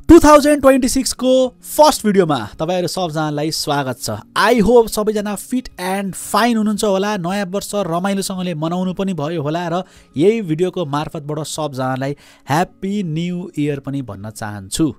2026 को फर्स्ट भिडियोमा तपाईहरु सबजनालाई स्वागत छ। आई होप सबैजना फिट एन्ड फाइन हुनुहुन्छ होला, नयाँ वर्ष रमाइलोसँगले मनाउनु पनि भयो होला र यही भिडियोको मार्फतबाट सबजनालाई ह्यापी न्यू इयर पनि भन्न चाहन्छु।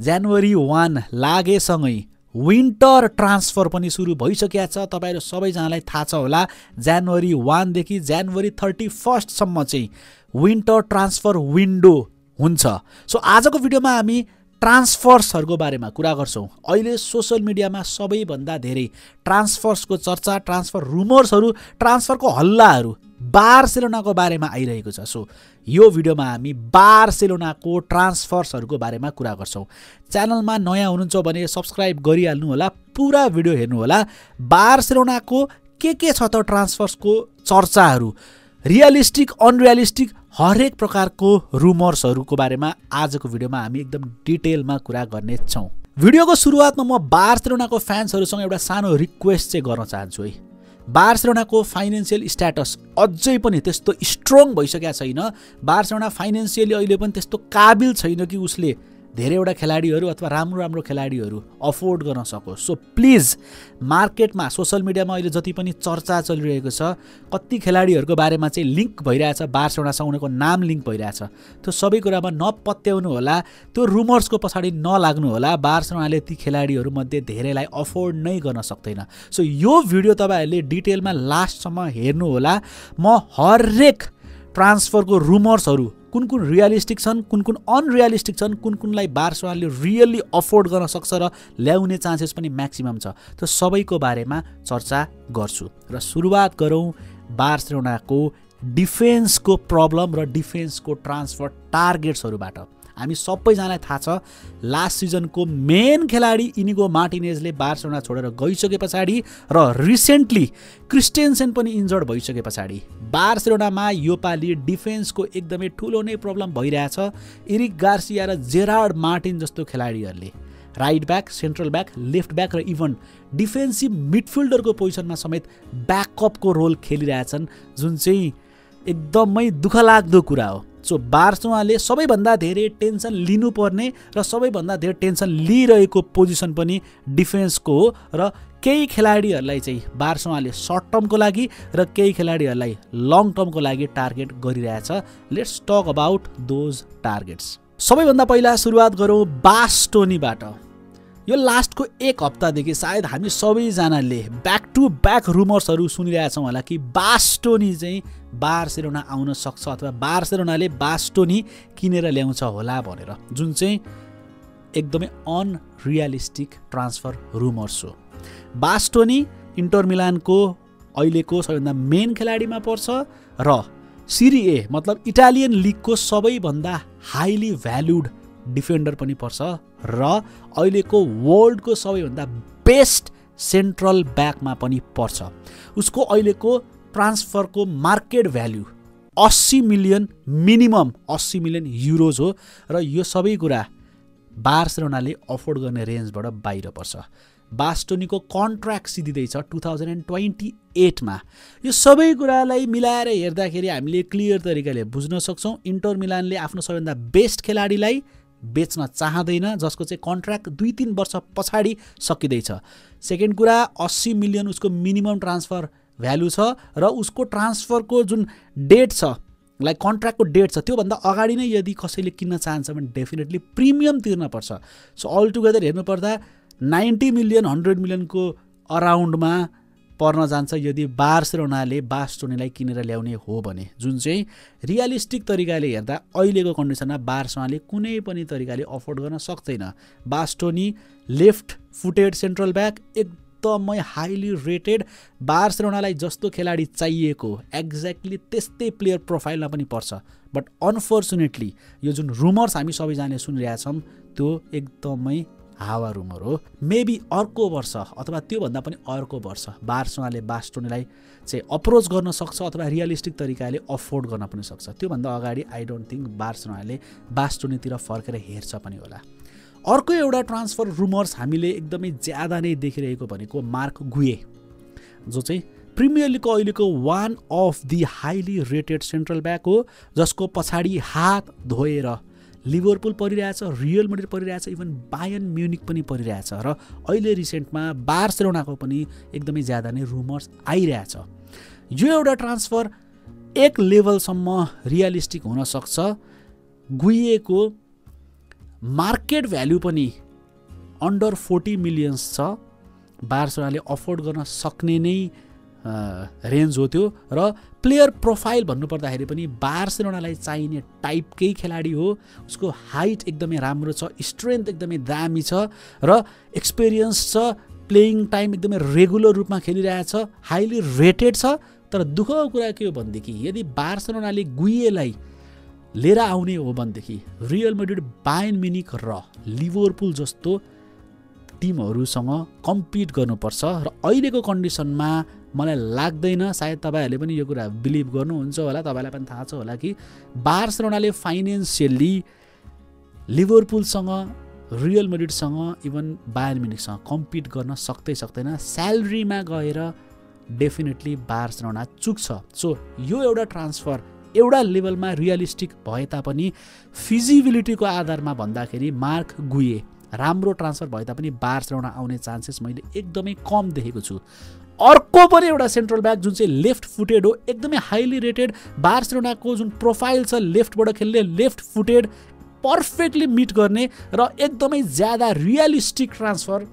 जनवरी 1 लागेसँगै विन्टर ट्रान्सफर पनि सुरु भइसकेको छ। तपाईहरु सबैजनालाई थाहा छ होला, जनवरी 1 देखि जनवरी 31 सम्म चाहिँ विन्टर ट्रान्सफर विन्डो हुन्छ। सो आजको भिडियोमा हामी ट्रान्सफर्सहरुको बारेमा कुरा गर्छौं। अहिले सोशल मिडियामा सबैभन्दा धेरै ट्रान्सफर्सको चर्चा, ट्रान्सफर रुमर्सहरु, ट्रान्सफरको हल्लाहरु बार्सेलोनाको बारेमा आइरहेको छ। सो यो भिडियोमा हामी बार्सेलोनाको ट्रान्सफर्सहरुको बारेमा कुरा गर्छौं। च्यानलमा नयाँ हुनुहुन्छ भने सब्स्क्राइब गरिहाल्नु होला, पूरा भिडियो हेर्नु होला। बार्सेलोनाको के छ त ट्रान्सफर्सको चर्चाहरु, रियलिस्टिक अनरियलिस्टिक हरेक प्रकारको रुमर्सहरुको बारेमा आजको भिडियोमा हामी एकदम डिटेलमा कुरा गर्ने छौं। भिडियोको सुरुवातमा म बार्सेलोनाको फ्यान्सहरुसँग एउटा सानो रिक्वेस्ट चाहिँ गर्न चाहन्छु है। बार्सेलोनाको फाइनान्शियल स्ट्याटस अझै पनि त्यस्तो स्ट्रङ भइसकेको छैन। बार्सेलोना फाइनान्शियली अहिले पनि त्यस्तो काबिल छैन कि उसले धेरैवटा खेलाडीहरु अथवा राम्रो खेलाडीहरु अफोर्ड गर्न सकोस्। सो प्लिज मार्केटमा सोशल मिडियामा अहिले जति पनि चर्चा चलिरहेको छ, कति खेलाडीहरुको बारेमा चाहिँ लिंक भइरहेछ, बार्सेलोनासँग उनीको नाम लिंक भइरहेछ, त्यो सबै कुरामा नपत्याउनु होला, त्यो रुमर्सको पछाडी नलाग्नु होला। बार्सेलोनाले ती खेलाडीहरु मध्ये धेरैलाई अफोर्ड नै गर्न सक्दैन। सो यो भिडियो तपाईहरुले डिटेलमा लास्टसम्म हेर्नु होला। म हरेक ट्रान्सफरको रुमर्सहरु कुन रियलिस्टिक छन्, कुन अनरियलिस्टिक छन्, कुनलाई बार्सेलोनाले रियली अफोर्ड गर्न सक्छ र ल्याउने चान्सेस पनि म्याक्सिमम छ, त्यो सबैको बारेमा चर्चा गर्छु। र सुरुवात गरौँ बार्सेलोनाको डिफेन्सको प्रब्लम र डिफेन्सको ट्रान्सफर टार्गेट्सहरुबाट। हामी सबैजनालाई थाहा छ लास्ट सिजनको मेन खेलाडी इनिगो मार्टिनेजले बार्सेलोना छोडेर गइसके पछाडी र रिसेन्टली क्रिस्टेन्सेन पनि इन्जर्ड भइसके पछाडी बार्सेलोनामा योपालि डिफेन्सको एकदमै ठूलो नै प्रब्लम भइरहेछ। एरिक गार्सिया र जेरार्ड मार्टिन जस्तो खेलाडीहरुले right back, central back, left back र इभन डिफेन्सिभ मिडफिल्डरको पोजिसनमा समेत ब्याकअपको रोल खेलिरहेछन्, जुन चाहिँ एकदमै दुःखलाग्दो कुरा हो। सो बार्सेलोनाले सबैभन्दा धेरै टेन्सन लिनुपर्ने र सबैभन्दा धेरै टेन्सन लिइरहेको पोजिसन पनि डिफेन्सको हो र केही खेलाडीहरुलाई चाहिँ बार्सेलोनाले सर्ट टर्मको लागि र केही खेलाडीहरुलाई लङ टर्मको लागि टार्गेट गरिरहेछ। Let's talk about those targets. सबैभन्दा पहिला सुरुवात गरौँ बास्टोनीबाट। यो लास्टको एक हप्तादेखि सायद हामी सबैजनाले ब्याक टु ब्याक रुमर्सहरु सुनिरहेछौं होला कि बास्टोनी चाहिँ बार्सेलोना आउन सक्छ अथवा बार्सेलोनाले बास्टोनी किनेर ल्याउँछ होला भनेर, जुन चाहिँ एकदमै अनरियलिस्टिक ट्रान्सफर रुमर्स हो। बास्टोनी इन्टर मिलानको अहिलेको सबैभन्दा मेन खेलाडीमा पर्छ र सिरी ए मतलब इटालियन लिगको सबैभन्दा हाइली भ्यालुड डिफेन्डर पनि पर्छ र अहिलेको वर्ल्डको सबैभन्दा बेस्ट सेन्ट्रल ब्याकमा पनि पर्छ। उसको अहिलेको ट्रान्सफरको market value 80 million, minimum 80 million euros हो र यो सबै कुरा बार्सेलोनाले अफोर्ड गर्ने रेन्जबाट बाहिर पर्छ। बास्टोनीको कन्ट्र्याक्ट सिधिँदैछ 2028 मा। यो सबै कुरालाई मिलाएर हेर्दाखेरि हामीले क्लियर तरिकाले बुझ्न सक्छौं इन्टर मिलानले आफ्नो सबैभन्दा बेस्ट खेलाडीलाई बेच्न चाहदैन, जसको चाहिँ कन्ट्र्याक्ट 2-3 वर्ष पछाडी सकिदैछ। सेकेन्ड कुरा 80 मिलियन उसको मिनिमम ट्रान्सफर भ्यालु छ र उसको ट्रान्सफरको जुन डेट छ, लाइक कन्ट्र्याक्टको डेट छ, त्यो भन्दा अगाडि नै यदि कसैले किन्न चाहन्छ भने डेफिनेटली प्रिमियम तिर्न पर्छ। सो अल टुगेदर हेर्नु पर्दा 90 मिलियन 100 मिलियनको अराउन्डमा पर्न जान्छ यदि बार्सेलोनाले बास्टोनीलाई किनेर ल्याउने हो भने, जुन चाहिँ रियलिस्टिक तरिकाले हेर्दा अहिलेको कन्डिसनमा बार्सेलोनाले कुनै पनि तरिकाले अफोर्ड गर्न सक्दैन। बास्टोनी लेफ्ट फुटेड सेन्ट्रल ब्याक, एकदमै हाइली रेटेड, बार्सेलोनालाई जस्तो खेलाडी चाहिएको एक्ज्याक्टली त्यस्तै प्लेयर प्रोफाइलमा पनि पर्छ। बट अनफर्चुनेटली यो जुन रुमर्स हामी सबैजनाले सुनिरहेछौँ त्यो एकदमै हावा रुमर हो। मेबी अर्को वर्ष अथवा त्योभन्दा पनि अर्को वर्ष बार्सेलोनाले बास्टोनीलाई चाहिँ अप्रोच गर्न सक्छ अथवा रियलिस्टिक तरिकाले अफोर्ड गर्न पनि सक्छ। त्योभन्दा अगाडि आई डोन्ट थिङ्क बार्सेलोनाले बास्टोनीतिर फर्केर हेर्छ पनि होला। अर्को एउटा ट्रान्सफर रुमर्स हामीले एकदमै ज्यादा नै देखिरहेको भनेको मार्क गुए, जो चाहिँ प्रिमियर लिगको अहिलेको one of the highly rated central back हो, जसको पछाडि हात धोएर लिभरपुल परिरहेछ, रियल मैड्रिड परिरहेछ, इभन बायर्न म्युनिक पनि परिरहेछ र अहिले रिसेन्टमा बार्सेलोनाको पनि एकदमै ज्यादा नै रुमर्स आइरहेछ। यो एउटा ट्रान्सफर एक लेभलसम्म रियलिस्टिक हुन सक्छ। गुइएको मार्केट भ्यालु पनि अन्डर 40 मिलियन्स छ, बार्सेलोनाले अफोर्ड गर्न सक्ने नै रेन्ज हो त्यो। र प्लेयर प्रोफाइल भन्नुपर्दाखेरि पनि बार्सेलोनालाई चाहिने टाइपकै खेलाडी हो। उसको हाइट एकदमै राम्रो छ, स्ट्रेन्थ एकदमै दामी छ र एक्सपिरियन्स छ, प्लेइङ टाइम एकदमै रेगुलर रूपमा खेलिरहेछ, हाइली रेटेड छ। तर दुःखको कुरा के हो भनेदेखि यदि बार्सेलोनाले गुइएलाई लिएर आउने हो भनेदेखि रियल मैड्रिड, बायर्न म्युनिक र लिभरपुल जस्तो टिमहरूसँग कम्पिट गर्नुपर्छ र अहिलेको कन्डिसनमा मलाई लाग्दैन, सायद तपाईँहरूले पनि यो कुरा बिलिभ गर्नुहुन्छ होला, तपाईँलाई पनि थाहा छ होला कि बार्सेलोनाले फाइनेन्सियली लिभरपुलसँग, रियल मैड्रिडसँग, इभन बायर्न म्युनिकसँग कम्पिट गर्न सक्दैन। स्यालेरीमा गएर डेफिनेटली बार्सेलोना चुक्छ। सो यो एउटा ट्रान्सफर एउटा लेभलमा रियलिस्टिक भए तापनि फिजिबिलिटीको आधारमा भन्दाखेरि मार्क गुए राम्रो ट्रान्सफर भए तापनि बार्सेलोना आउने चान्सेस मैले एकदमै कम देखेको छु। अर्को पनि एउटा सेन्ट्रल ब्याक जुन चाहिँ लेफ्ट फुटेड हो, एकदमै हाइली रेटेड, बार्सेलोनाको जुन प्रोफाइल छ लेफ्टबाट खेल्ने, लेफ्ट फुटेड, पर्फेक्टली मिट गर्ने र एकदमै ज्यादा रियलिस्टिक ट्रान्सफर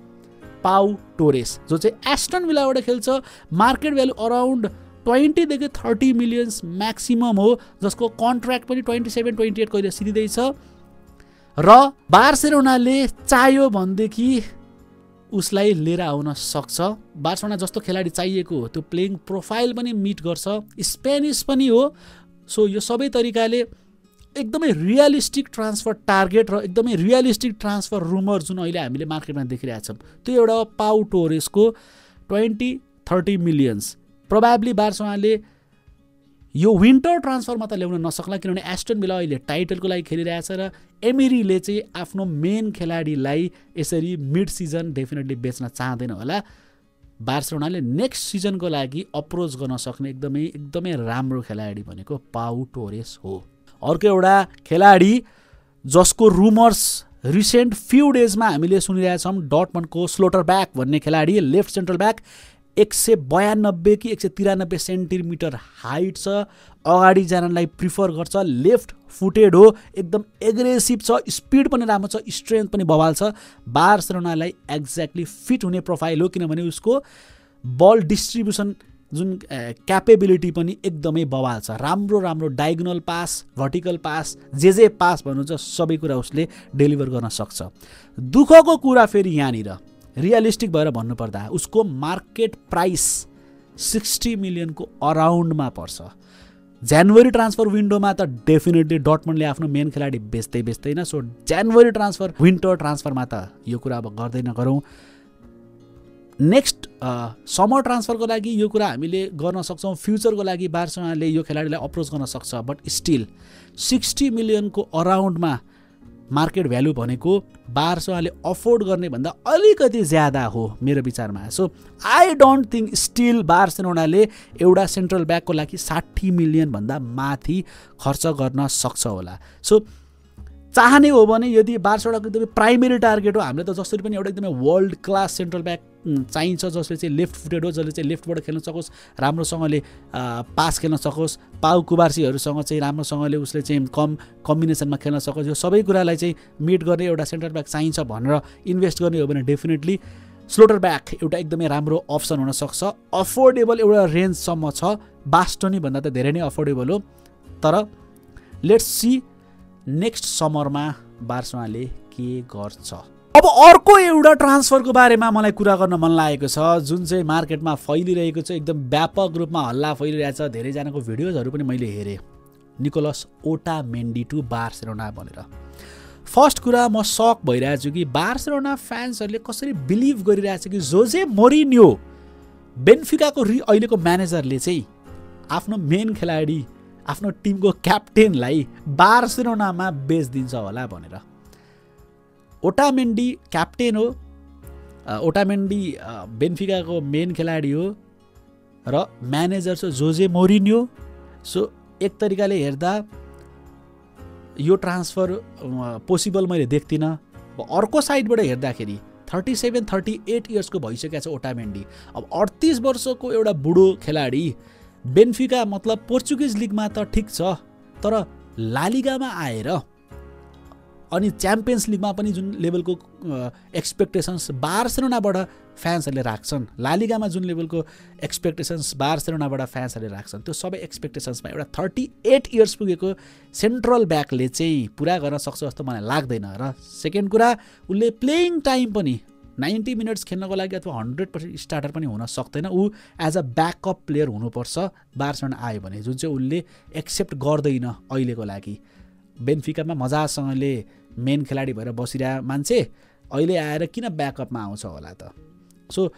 पाउ टोरेस, जो चाहिँ एस्टन विलाबाट खेल्छ। मार्केट भ्यालु अराउन्ड 20 देखि 30 मिलियन्स म्याक्सिमम हो, जसको कन्ट्र्याक्ट पनि 27-28 कहिले सिधिँदैछ। र बार्सेलोनाले चाह्यो भनेदेखि उसलाई लिएर आउन सक्छ। बार्सेलोना जस्तो खेलाडी चाहिएको हो, त्यो प्लेइङ प्रोफाइल पनि मिट गर्छ, स्पेनिस पनि हो। सो यो सबै तरिकाले एकदमै रियलिस्टिक ट्रान्सफर टार्गेट र एकदमै रियलिस्टिक ट्रान्सफर रुमर जुन अहिले हामीले मार्केटमा देखिरहेछौँ त्यो एउटा पाउ टोरेसको 20-30 मिलियन्स। प्रोबेबली बार्सेलोनाले यो विन्टर ट्रान्सफरमा त ल्याउन नसक्ला, किनभने एस्टन विला अहिले टाइटलको लागि खेलिरहेछ र एमेरीले चाहिँ आफ्नो मेन खेलाडीलाई यसरी मिड सिजन डेफिनेटली बेच्न चाहँदैन होला। बार्सेलोनाले नेक्स्ट सिजनको लागि अप्रोच गर्न सक्ने एकदमै राम्रो खेलाडी भनेको पाउ टोरेस हो। अर्को एउटा खेलाडी जसको रुमर्स रिसेन्ट फ्यु डेजमा हामीले सुनिरहेछौँ, डर्टमन्डको स्लोटरब्याक भन्ने खेलाडी, लेफ्ट सेन्ट्रल ब्याक, 192 कि 193 सेन्टिमिटर हाइट छ, अगाडि जानलाई प्रिफर गर्छ, लेफ्ट फुटेड हो, एकदम एग्रेसिभ छ, स्पिड पनि राम्रो छ, स्ट्रेन्थ पनि बवाल छ। बार्सेलोनालाई एक्ज्याक्टली फिट हुने प्रोफाइल हो, किनभने उसको बल डिस्ट्रिब्युसन जुन क्यापेबिलिटी पनि एकदमै बवाल छ। राम्रो डायगोनल पास, भर्टिकल पास, जे पास भन्नुहुन्छ सबै कुरा उसले डेलिभर गर्न सक्छ। दुःखको कुरा फेरि यहाँनिर रियलिस्टिक भएर भन्नुपर्दा उसको मार्केट प्राइस 60 मिलियनको अराउन्डमा पर्छ। जनवरी ट्रान्सफर विन्डोमा त डेफिनेटली डर्टमन्डले आफ्नो मेन खेलाडी बेच्दैन। सो जनवरी ट्रान्सफर, विन्टर ट्रान्सफरमा त यो कुरा अब गर्दै नगरौँ। नेक्स्ट समर ट्रान्सफरको लागि यो कुरा हामीले गर्न सक्छौँ। फ्युचरको लागि बार्सेलोनाले यो खेलाडीलाई अप्रोच गर्न सक्छ, बट स्टिल 60 मिलियनको अराउन्डमा मार्केट भ्यालु भनेको बार्सेलोनाले अफोर्ड गर्ने भन्दा अलिकति ज्यादा हो मेरो विचारमा। So I don't think still बार्सेलोनाले एउटा सेन्ट्रल ब्याकको लागि 60 मिलियन भन्दा माथि खर्च गर्न सक्छ होला। सो चाहने हो भने यदि बार्सेलोनाको एकदमै प्राइमेरी टार्गेट हो, हामीले त जसरी पनि एउटा एकदमै वर्ल्ड क्लास सेन्ट्रल ब्याक चाहिन्छ जसले चाहिँ लेफ्ट फुटेड हो, जसले चाहिँ लेफ्टबाट खेल्न सकोस्, राम्रोसँगले पास खेल्न सकोस्, पाउ कुबार्सीहरूसँग चाहिँ राम्रोसँगले उसले चाहिँ कम्बिनेसनमा खेल्न सकोस्, यो सबै कुरालाई चाहिँ मिट गर्ने एउटा सेन्ट्रल ब्याक चाहिन्छ भनेर इन्भेस्ट गर्ने हो भने डेफिनेटली स्लोटर ब्याक एउटा एकदमै राम्रो अप्सन हुनसक्छ। अफोर्डेबल एउटा रेन्जसम्म छ, बास्टोनी भन्दा त धेरै नै अफोर्डेबल हो। तर लेट्स सी नेक्स्ट समरमा बार्सेलोनाले के गर्छ। अब अर्को एउटा ट्रान्सफरको बारेमा मलाई कुरा गर्न मन लागेको छ, जुन चाहिँ मार्केटमा फैलिरहेको छ, एकदम व्यापक रूपमा हल्ला फैलिरहेछ, धेरैजनाको भिडियोजहरू पनि मैले हेरेँ, निकोलस ओटामेन्डी टु बार्सेलोना भनेर। फर्स्ट कुरा म सक भइरहेको छु कि बार्सेलोना फ्यान्सहरूले कसरी बिलिभ गरिरहेछ कि जोजे मोरिन्यो बेन्फिकाको अहिलेको म्यानेजरले चाहिँ आफ्नो मेन खेलाडी, आफ्नो टिमको क्याप्टेनलाई बार्सेलोनामा बेचिदिन्छ होला भनेर। ओटामेन्डी क्याप्टेन हो, ओटामेन्डी बेन्फिकाको मेन खेलाडी हो र म्यानेजर छ जोजे मोरिन्यो। सो एक तरिकाले हेर्दा यो ट्रान्सफर पोसिबल मैले देख्दिनँ। अर्को साइडबाट हेर्दाखेरि 37-38 इयर्सको भइसकेको छ ओटामेन्डी। अब 38 वर्षको एउटा बुढो खेलाडी बेन्फिका मतलब पोर्चुगिज लिगमा त ठिक छ, तर लालिगामा आएर अनि च्याम्पियन्स लिगमा पनि जुन लेभलको एक्सपेक्टेसन्स बार्सेलोनाबाट फ्यान्सहरूले राख्छन्, लालिगामा जुन लेभलको एक्सपेक्टेसन्स बार्सेलोनाबाट फ्यान्सहरूले राख्छन्, त्यो सबै एक्सपेक्टेसन्समा एउटा 38 इयर्स पुगेको सेन्ट्रल ब्याकले चाहिँ पुरा गर्न सक्छ जस्तो मलाई लाग्दैन। र सेकेन्ड कुरा, उसले प्लेइङ टाइम पनि 90 मिनट्स खेल्नको लागि अथवा 100% स्टार्टर पनि हुन सक्दैन। ऊ एज अ ब्याकअप प्लेयर हुनुपर्छ बार्सेलोना आयो भने, जुन चाहिँ उसले एक्सेप्ट गर्दैन अहिलेको लागि। बेन्फिकामा मजासँगले मेन खेलाडी भएर बसिरहेको मान्छे अहिले आएर किन ब्याकअपमा आउँछ होला त। सो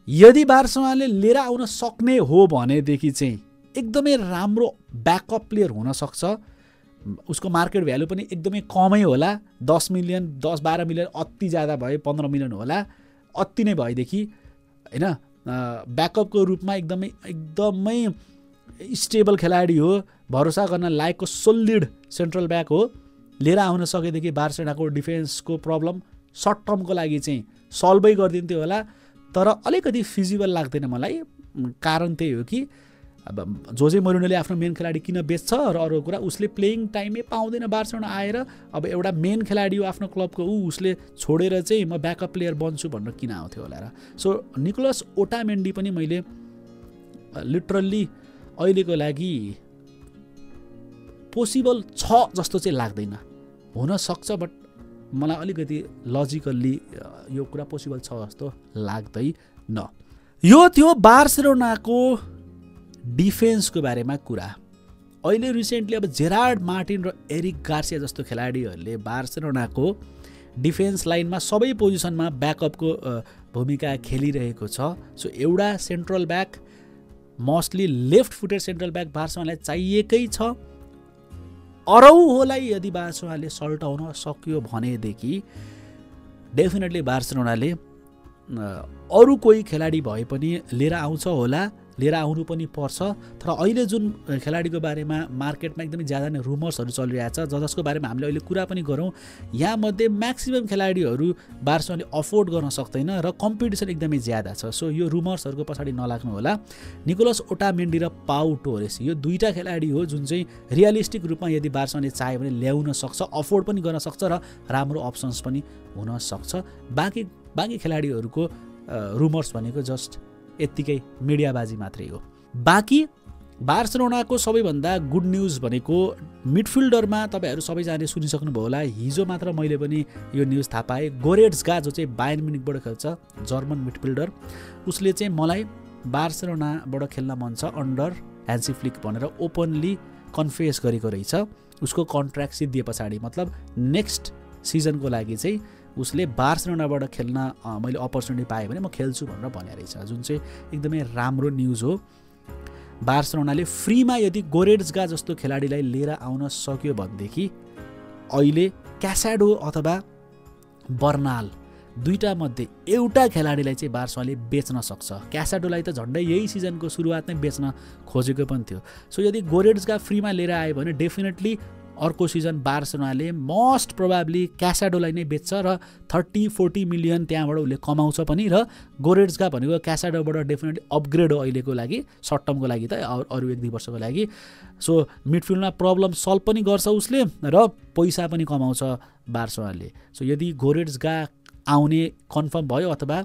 यदि बार्सेलोनाले लिएर आउन सक्ने हो भनेदेखि चाहिँ एकदमै राम्रो ब्याकअप प्लेयर हुनसक्छ। उसको मार्केट भ्यालु पनि एकदमै कमै होला, 10 मिलियन 10-12 मिलियन अति ज्यादा भए 15 मिलियन होला, अति नै भएदेखि होइन। ब्याकअपको रूपमा एकदमै स्टेबल खेलाडी हो, भरोसा गर्न लायकको सोलिड सेन्ट्रल ब्याक हो। लिएर आउन सकेदेखि बार्सेलोनाको डिफेन्सको प्रब्लम सर्ट टर्मको लागि चाहिँ सल्भै गरिदिन्थ्यो होला, तर अलिकति फिजिबल लाग्दैन मलाई। कारण त्यही हो कि अब जोजे मोरिनोले आफ्नो मेन खेलाडी किन बेच्छ र अरू कुरा उसले प्लेइङ टाइमै पाउँदैन बार्सेलोना आएर। अब एउटा मेन खेलाडी हो आफ्नो क्लबको, उसले छोडेर चाहिँ म ब्याकअप प्लेयर बन्छु भनेर किन आउँथ्यो होला र। सो निकोलस ओटामेन्डी पनि मैले लिटरल्ली अहिलेको लागि पोसिबल छ जस्तो चाहिँ लाग्दैन। हुनसक्छ बट मलाई अलिकति लजिकल्ली यो कुरा पोसिबल छ जस्तो लाग्दैन। यो थियो बार्सेलोनाको डिफेन्सको बारेमा कुरा। अहिले रिसेन्टली अब जेरार्ड मार्टिन र एरिक गार्सिया जस्तो खेलाडीहरूले बार्सेलोनाको डिफेन्स लाइनमा सबै पोजिसनमा ब्याकअपको भूमिका खेलिरहेको छ। सो एउटा central back, mostly left footed central back बार्सेलोनालाई चाहिएकै छ। अराउहोलाई यदि बार्सेलोनाले सल्टाउन सक्यो भनेदेखि डेफिनेटली बार्सेलोनाले अरू कोही खेलाडी भए पनि लिएर आउँछ होला, लिएर आउनु पनि पर्छ। तर अहिले जुन खेलाडीको बारेमा मार्केटमा एकदमै ज्यादा नै रुमर्सहरू चलिरहेछ, जसको बारेमा हामीले अहिले कुरा पनि गरौँ, यहाँ मध्ये म्याक्सिमम खेलाडीहरू बार्सेलोनाले अफोर्ड गर्न सक्दैन र कम्पिटिसन एकदमै ज्यादा छ। सो यो रुमर्सहरूको पछाडि नलाग्नु होला। निकोलस ओटामेन्डी र पाउ टोरेस यो दुईटा खेलाडी हो जुन चाहिँ रियलिस्टिक रूपमा यदि बार्सेलोनाले चाह्यो भने ल्याउन सक्छ, अफोर्ड पनि गर्न सक्छ र राम्रो अप्सन्स पनि हुन सक्छ। बाँकी खेलाडीहरूको रुमर्स भनेको जस्ट यत्तिकै मिडियाबाजी मात्रै हो। बाँकी बार्सेलोनाको सबैभन्दा गुड न्युज भनेको मिडफिल्डरमा तपाईँहरू सबैजनाले सुनिसक्नुभयो होला। हिजो मात्र मैले पनि यो न्युज थाहा पाएँ। गोरेट्स्का जो चाहिँ बायर्न म्युनिखबाट खेल्छ, जर्मन मिडफिल्डर, उसले चाहिँ मलाई बार्सेलोनाबाट खेल्न मन छ अन्डर ह्यान्सी फ्लिक भनेर ओपनली कन्फेस गरेको रहेछ। उसको कन्ट्र्याक्ट सिद्धिए पछाडि मतलब नेक्स्ट सिजनको लागि चाहिँ उसले बार्सेलोनाबाट खेल्न मैले अपर्च्युनिटी पाएँ भने म खेल्छु भनेर भने रहेछ, जुन चाहिँ एकदमै राम्रो न्युज हो। बार्सेलोनाले फ्रीमा यदि गोरेट्स्का जस्तो खेलाडीलाई लिएर आउन सक्यो भनेदेखि अहिले क्यासाडो अथवा बर्नाल दुईटा मध्ये एउटा खेलाडीलाई चाहिँ बार्सेलोनाले बेच्न सक्छ। क्यासाडोलाई त झन्डै यही सिजनको सुरुवात नै बेच्न खोजेको पनि थियो। सो यदि गोरेट्स्का फ्रीमा लिएर आयो भने डेफिनेटली अर्को सिजन बार्सेलोनाले मोस्ट प्रोबाब्ली क्यासाडोलाई नै बेच्छ र 30-40 मिलियन त्यहाँबाट उसले कमाउँछ पनि। र गोरेट्स्का भनेको क्यासाडोबाट डेफिनेटली अपग्रेड हो अहिलेको लागि, सर्ट टर्मको लागि त अरू 1-2 वर्षको लागि। सो मिडफिल्डमा प्रब्लम सल्भ पनि गर्छ उसले र पैसा पनि कमाउँछ बार्सेलोनाले। सो यदि गोरेट्स्का आउने कन्फर्म भयो अथवा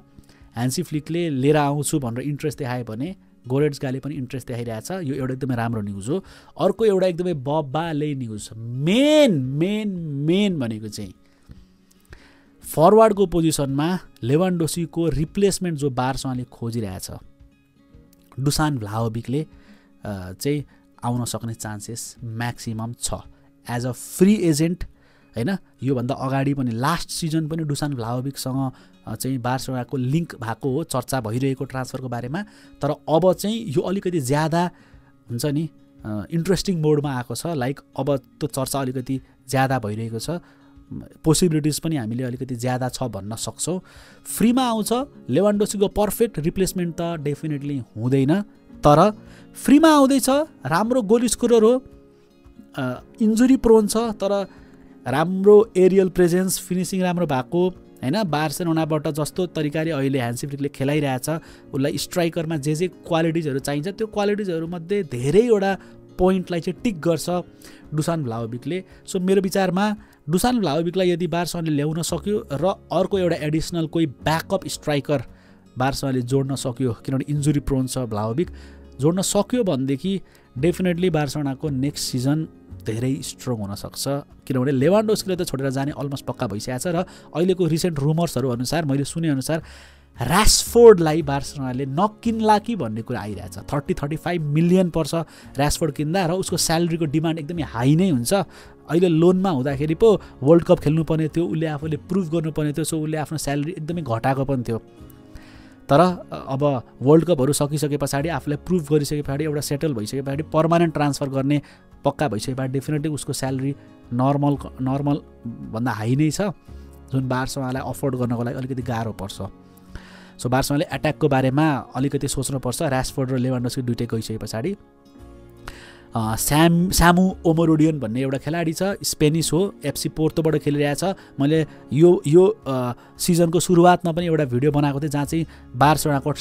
ह्यान्सी फ्लिकले लिएर आउँछु भनेर इन्ट्रेस्ट देखायो भने गोरेट्स्काले पनि इन्ट्रेस्ट देखाइरहेछ। यो एउटा एकदमै राम्रो न्युज हो। अर्को एउटा एकदमै बब्बाले न्युज मेन भनेको चाहिँ फरवार्डको पोजिसनमा लेभान्डोस्कीको रिप्लेसमेन्ट जो बार्सेलोनाले खोजिरहेछ, डुसान भ्लाहोभिकले चाहिँ आउन सक्ने चान्सेस म्याक्सिमम छ एज अ फ्री एजेन्ट हैन। योभन्दा अगाडि पनि लास्ट सिजन पनि डुसान भ्लाहोभिकसँग चाहिँ बार्सेलोनाको लिङ्क भएको हो, चर्चा भइरहेको ट्रान्सफरको बारेमा। तर अब चाहिँ यो अलिकति ज्यादा हुन्छ नि इन्ट्रेस्टिङ मोडमा आएको छ। लाइक अब त्यो चर्चा अलिकति ज्यादा भइरहेको छ, पोसिबिलिटिज पनि हामीले अलिकति ज्यादा छ भन्न सक्छौँ। फ्रीमा आउँछ लेभान्डोस्कीको पर्फेक्ट रिप्लेसमेन्ट त डेफिनेटली हुँदैन, तर फ्रीमा आउँदैछ, राम्रो गोल स्कोरर हो, इन्जुरी प्रोन छ तर राम्रो एरियल प्रेजेन्स फिनिसिङ राम्रो भएको हैन बार्सेलोनाबाट जस्तो तरिकाले अहिले ह्यान्सी फ्लिकले खेलाइरहेछ उसलाई स्ट्राइकरमा जे क्वालिटिजहरू चाहिन्छ त्यो क्वालिटिजहरूमध्ये धेरैवटा पोइन्टलाई चाहिँ टिक गर्छ डुसान भ्लाहोभिकले सो मेरो विचारमा डुसान भ्लाहोभिकलाई यदि बार्सेलोनाले ल्याउन सक्यो र अर्को एउटा एडिसनल कोही ब्याकअप स्ट्राइकर बार्सेलोनाले जोड्न सक्यो किनभने इन्जुरी प्रोन छ भ्लाहोभिक जोड्न सक्यो भनेदेखि डेफिनेटली बार्सेलोनाको नेक्स्ट सिजन धेरै स्ट्रङ हुनसक्छ किनभने लेभान्डोस्कीले त छोडेर जाने अलमोस्ट पक्का भइसकेको छ र अहिलेको रिसेन्ट रुमर्सहरू अनुसार मैले सुनेअनुसार ऱ्यासफोर्डलाई बार्सेलोनाले नकिन्ला कि भन्ने कुरा आइरहेछ 30-35 मिलियन पर्छ ऱ्यासफोर्ड किन्दा र उसको स्यालेरीको डिमान्ड एकदमै हाई नै हुन्छ अहिले लोनमा हुँदाखेरि पो वर्ल्ड कप खेल्नुपर्ने थियो उसले आफूले प्रुभ गर्नुपर्ने थियो सो उसले आफ्नो स्यालेरी एकदमै घटाएको पनि थियो तर अब वर्ल्ड कपहरू सकिसके पछाडि आफूलाई प्रुभ गरिसके पछाडि एउटा सेटल भइसके पछाडि पर्मानेन्ट ट्रान्सफर गर्ने पक्का भइसके पछाडि डेफिनेटली उसको स्यालेरी नर्मल भन्दा हाई नै छ जुन बार्सेलोनालाई अफोर्ड गर्नको लागि अलिकति गाह्रो पर्छ सो बार्सेलोनाले एट्याकको बारेमा अलिकति सोच्नुपर्छ ऱ्यासफोर्ड र लेभान्डोस्की दुइटै गइसके पछाडि सामु ओमरोडियन भन्ने एउटा खेलाडी छ स्पेनिस हो एफसी पोर्तोबाट खेलिरहेछ मैले यो सिजनको सुरुवातमा पनि एउटा भिडियो बनाएको थिएँ जहाँ चाहिँ बार्सेलोनाको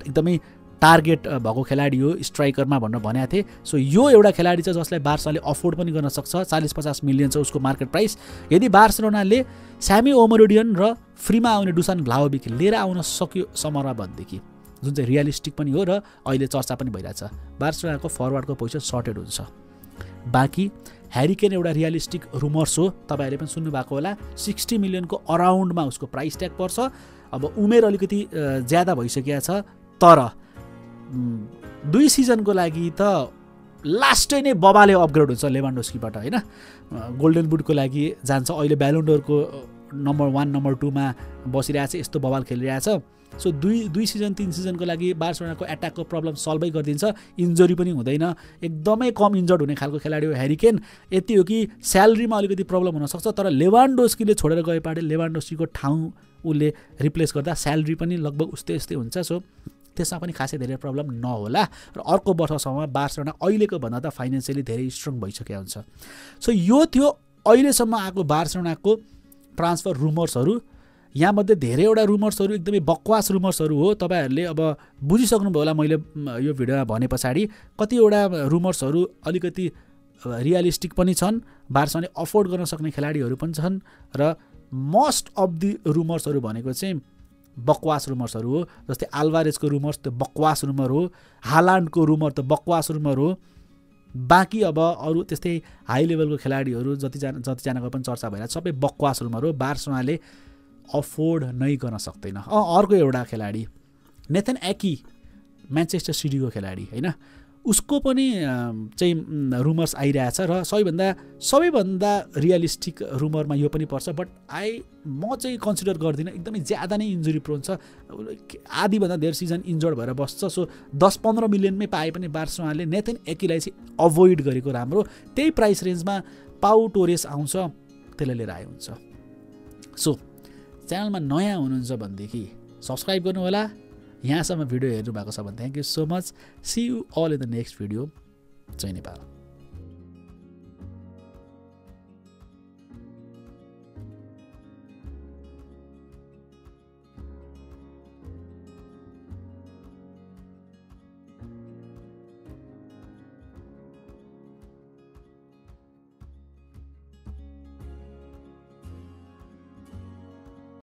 एकदमै टार्गेट भएको खेलाडी हो स्ट्राइकरमा भनेर भनेको थिएँ सो यो एउटा खेलाडी छ जसलाई बार्साले अफोर्ड पनि गर्न सक्छ 40-50 मिलियन छ उसको मार्केट प्राइस यदि बार्सेलोनाले सामी ओमरोडियन र फ्रीमा आउने डुसान भ्लाहोभिक लिएर आउन सक्यो समरमा भनेदेखि जुन चाहिँ रियलिस्टिक पनि हो र अहिले चर्चा पनि भइरहेछ बार्सेलोनाको फरवार्डको पोजिसन सर्टेड हुन्छ बाँकी ह्यारी केन एउटा रियलिस्टिक रुमर्स हो तपाईँहरूले पनि सुन्नुभएको होला 60 मिलियनको अराउन्डमा उसको प्राइस ट्याग पर्छ अब उमेर अलिकति ज्यादा भइसकेको छ तर 2 सिजनको लागि त लास्टै नै बबाले अपग्रेड हुन्छ लेभान्डोस्कीबाट हैन गोल्डन बुटको लागि जान्छ अहिले ब्यालोन्डोरको नम्बर 1 नम्बर 2 मा बसिरहेछ यस्तो बबाल खेलिरहेछ सो 2 सिजन 3 सिजनको लागि बार्सेलोनाको एट्याकको प्रब्लम सल्भै गरिदिन्छ इन्जरी पनि हुँदैन एकदमै कम इन्जर्ड हुने खालको खेलाडी हो ह्यारी केन यति हो कि स्यालेरीमा अलिकति प्रब्लम हुन सक्छ तर लेभान्डोस्कीले छोडेर गएपछि लेभान्डोस्कीको ठाउँ उसले रिप्लेस गर्दा स्यालेरी पनि लगभग उस्तै हुन्छ सो त्यसमा पनि खासै धेरै प्रब्लम नहोला र अर्को वर्षसम्म बार्सेलोना अहिलेको भन्दा त फाइनेन्सियली धेरै स्ट्रङ भइसकेको हुन्छ सो यो थियो अहिलेसम्म आएको बार्सेलोनाको ट्रान्सफर रुमर्सहरू यहाँमध्ये धेरैवटा रुमर्सहरू एकदमै बकवास रुमर्सहरू हो तपाईँहरूले अब बुझिसक्नुभयो होला मैले यो भिडियोमा भने पछाडि कतिवटा रुमर्सहरू अलिकति रियलिस्टिक पनि छन् बार्साले अफोर्ड गर्न सक्ने खेलाडीहरू पनि छन् र मोस्ट अफ दि रुमर्सहरू भनेको चाहिँ बकवास रुमर्सहरू हो जस्तै आल्भारेजको रुमर्स त बकवास रुमर हो हालान्डको रुमर त बकवास रुमर हो बाँकी अब अरू त्यस्तै हाई लेभलको खेलाडीहरू जतिजनाको पनि चर्चा भइरहेको सबै बकवास रुमर हो बार्सेलोनाले अफोर्ड नै गर्न सक्दैन अर्को एउटा खेलाडी नेथन एकी म्यान्चेस्टर सिटीको खेलाडी हैन उसको पनि चाहिँ रुमर्स आइरहेछ र सबैभन्दा रियलिस्टिक रुमरमा यो पनि पर्छ बट म चाहिँ कन्सिडर गर्दिनँ एकदमै ज्यादा नै इन्जुरी प्रोन छ आधीभन्दा धेर सिजन इन्जर्ड भएर बस्छ सो 10-15 मिलियनमै पाए पनि बार्सेलोनाले नेथन एकीलाई चाहिँ अभोइड गरेको राम्रो त्यही प्राइस रेन्जमा पाउ टोरेस आउँछ त्यसले लिएर आए हुन्छ सो च्यानलमा नयाँ हुनुहुन्छ भनेदेखि सब्सक्राइब गर्नु होला यहाँसम्म भिडियो हेर्नु भएको छ भने thank you so much see you all in the next video जय नेपाल।